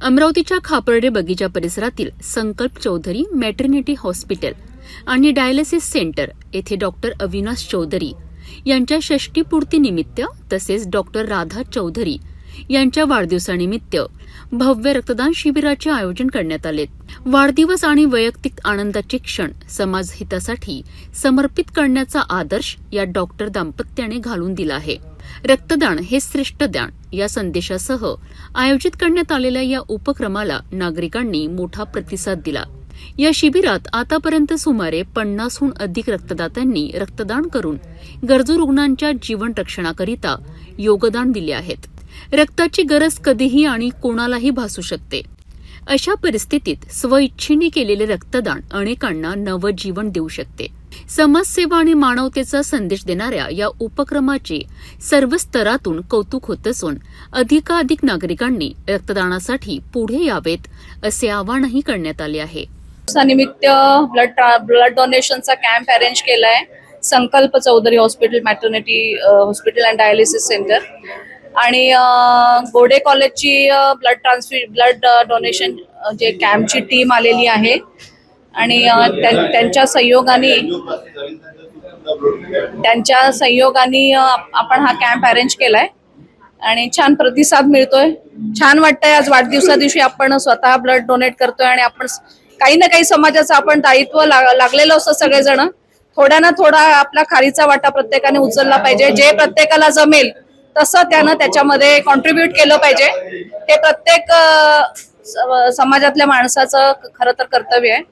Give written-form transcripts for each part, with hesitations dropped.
अमरावतीच्या खापर्डे बगीचा परिसरातील संकल्प चौधरी मॅटर्निटी हॉस्पिटल आणि डायलिसिस सेंटर येथे डॉक्टर अविनाश चौधरी यांच्या षष्टीपूर्तीनिमित्त तसेच डॉक्टर राधा चौधरी यांच्या वाढदिवसानिमित्त भव्य रक्तदान शिबिराचे आयोजन करण्यात आले। वाढदिवस आणि वैयक्तिक आनंदाचे क्षण समाजहितासाठी समर्पित करण्याचा आदर्श या डॉक्टर दाम्पत्याने घालून दिला आहे। रक्तदान हे श्रेष्ठ दान या संदेशासह आयोजित करण्यात आलेल्या या उपक्रमाला नागरिकांनी मोठा प्रतिसाद दिला। या शिबिरात आतापर्यंत सुमारे 50हून अधिक रक्तदात्यांनी रक्तदान करून गरजू रुग्णांच्या जीवन रक्षणाकरिता योगदान दिले आहेत। रक्ताची गरज कधीही आणि कोणालाही भासू शकते। अशा परिस्थितीत स्वइच्छेने केलेले रक्तदान अनेकांना नवं जीवन देऊ शकते। समाजसेवा आणि मानवतेचा संदेश देणाऱ्या या उपक्रमाचे सर्व स्तरातून कौतुक होत असून अधिकाधिक नागरिकांनी रक्तदानासाठी पुढे यावेत असे आवाहनही करण्यात आले आहे। निमित्त ब्लड डोनेशनचा कॅम्प अरेंज केलाय Sankalp Chaudhary hospital maternity hospital and dialysis centre आणि गोडे कॉलेजची ब्लड डोनेशन जे कॅम्पची टीम आलेली आहे आणि त्यांच्या सहयोगाने आपण हा कॅम्प अरेंज केलाय आणि छान प्रतिसाद मिळतोय। छान वाटतंय आज वाढदिवसा दिवशी आपण स्वतः ब्लड डोनेट करतोय आणि आपण काही ना काही समाजाचं आपण दायित्व लागलेलं असतं। सगळेजण थोडा ना थोडा आपला खारीचा वाटा प्रत्येकाने उचलला पाहिजे। जे प्रत्येकाला जमेल तसं त्यानं त्याच्यामध्ये कॉन्ट्रीब्यूट केलं पाहिजे। हे प्रत्येक समाजातल्या माणसाचं खरं तर कर्तव्य आहे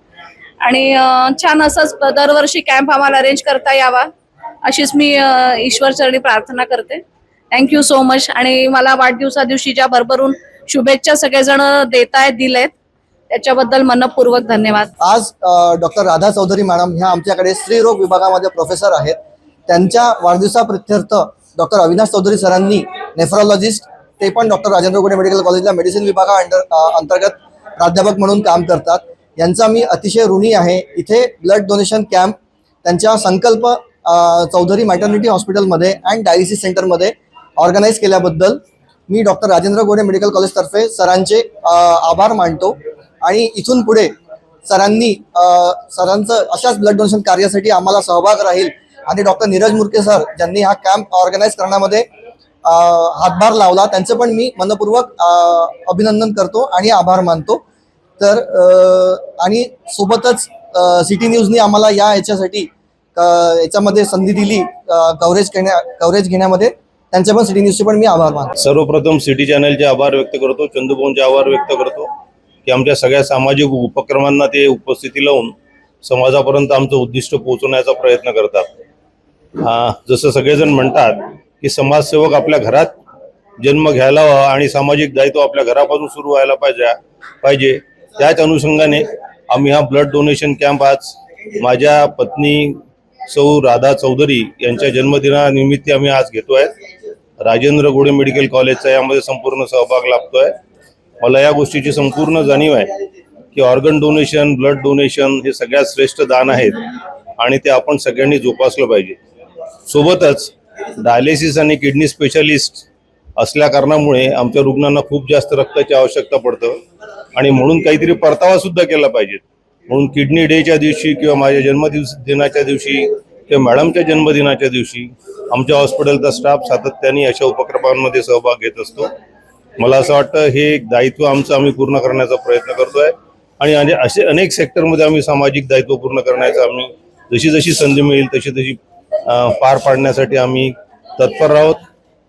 आणि छान असंच दरवर्षी कॅम्प आम्हाला अरेंज करता यावा अशीच मी ईश्वरचरणी प्रार्थना करते। Thank you so much. आणि मला वाढदिवसा दिवशी ज्या भरभरून शुभेच्छा सगळेजण दिलेत त्याच्याबद्दल मनपूर्वक धन्यवाद। आज डॉक्टर राधा चौधरी मॅडम ह्या आमच्याकडे स्त्रीरोग विभागामध्ये प्रोफेसर आहेत। त्यांच्या वाढदिवसाप्रित्यर्थ डॉक्टर अविनाश चौधरी सरांनी नेफ्रोलॉजिस्ट ते पण डॉक्टर राजेंद्र गोडे मेडिकल कॉलेजला मेडिसिन विभागा अंतर्गत प्राध्यापक म्हणून काम करतात। यांचा मी अतिशय ऋणी आहे। इथे ब्लड डोनेशन कॅम्प त्यांच्या संकल्प चौधरी मॅटर्निटी हॉस्पिटलमध्ये अँड डायलिसिस सेंटरमध्ये ऑर्गनाईज केल्याबद्दल मी डॉक्टर राजेंद्र गोडे मेडिकल कॉलेजतर्फे सरांचे आभार मानतो आणि इथून पुढे सरांचं अशाच ब्लड डोनेशन कार्यासाठी आम्हाला सहभाग राहील आणि डॉक्टर नीरज मुरके सर ज्यांनी हा कॅम्प ऑर्गनाईज करण्यामध्ये हातभार लावला त्यांचं पण मी मनपूर्वक अभिनंदन करतो आणि आभार मानतो। तर आणि सोबतच सिटी न्यूजनी आम्हाला याच्यामध्ये संधी दिली कव्हरेज घेण्यामध्ये त्यांच्या पण सिटी न्यूजचे पण मी आभार मानतो। सर्वप्रथम सिटी चॅनलचे आभार व्यक्त करतो, चंदूभाऊंचे आभार व्यक्त करतो की आमच्या सगळ्या सामाजिक उपक्रमांना ते उपस्थिती लावून समाजापर्यंत आमचं उद्दिष्ट पोहोचवण्याचा प्रयत्न करतात। जसं सगळेजण म्हणतात की समाजसेवक आपल्या घरात जन्म घ्यायला हवा आणि सामाजिक दायित्व आपल्या घरापासून सुरू व्हायला पाहिजे त्याच अनुषंगाने आम्ही हा ब्लड डोनेशन कॅम्प आज माझ्या पत्नी सौ राधा चौधरी यांच्या जन्मदिनानिमित्त आम्ही आज घेतोय। राजेंद्र गोडे मेडिकल कॉलेजचा यामध्ये संपूर्ण सहभाग लाभतोय। मला या गोष्टीची संपूर्ण जाणीव आहे की ऑर्गन डोनेशन ब्लड डोनेशन हे सगळ्यात श्रेष्ठ दान आहेत आणि ते आपण सगळ्यांनी जोपासलं पाहिजे। सोबतच डायलिसिस आणि किडनी स्पेशालिस्ट असल्या कारणामुळे आमच्या रुग्णांना खूप जास्त रक्ताची आवश्यकता पडतं आणि म्हणून काहीतरी परतावा सुद्धा केला पाहिजे। म्हणून किडनी डेच्या दिवशी किंवा माझ्या जन्मदिनाच्या दिवशी किंवा मॅडमच्या जन्मदिनाच्या दिवशी आमच्या हॉस्पिटलचा स्टाफ सातत्याने अशा उपक्रमांमध्ये सहभाग घेत असतो। मला असं वाटतं हे एक दायित्व आम्ही पूर्ण करण्याचा प्रयत्न करतोय आणि असे अनेक सेक्टरमध्ये आम्ही सामाजिक दायित्व पूर्ण करण्याचा आम्ही जशी संधी मिळेल तशी पार पाडण्यासाठी आम्ही तत्पर आहोत।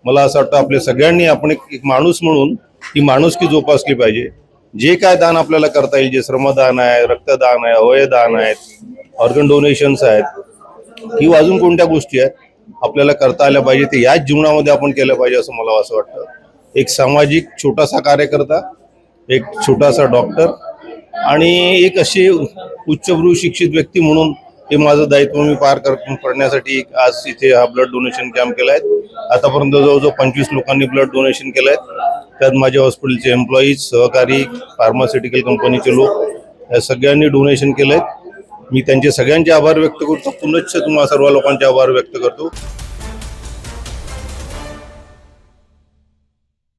मला असं वाटतं आपल्या सगळ्यांनी आपण एक माणूस म्हणून ही माणुसकी जोपासली पाहिजे। जे काय दान आपल्याला करता येईल, जे श्रमदान आहे, रक्तदान आहे, अवयवदान आहेत, ऑर्गन डोनेशन्स आहेत किंवा अजून कोणत्या गोष्टी आहेत आपल्याला करता आल्या पाहिजे ते याच जीवनामध्ये आपण केलं पाहिजे असं मला असं वाटतं। एक सामाजिक छोटासा कार्यकर्ता, एक छोटासा डॉक्टर आणि एक अशी उच्चभ्रू शिक्षित व्यक्ती म्हणून हे माझं दायित्व मी पार करण्यासाठी आज इथे हा ब्लड डोनेशन कॅम्प केलाय। आतापर्यंत जवळजवळ 25 लोकांनी ब्लड डोनेशन केलंय। त्यात माझ्या हॉस्पिटलचे एम्प्लॉईज, सहकारी, फार्मास्युटिकल कंपनीचे लोक या सगळ्यांनी डोनेशन केलंय। मी त्यांचे सगळ्यांचे आभार व्यक्त करतो। पुनश्च तुम्हा सर्व लोकांचे आभार व्यक्त करतो।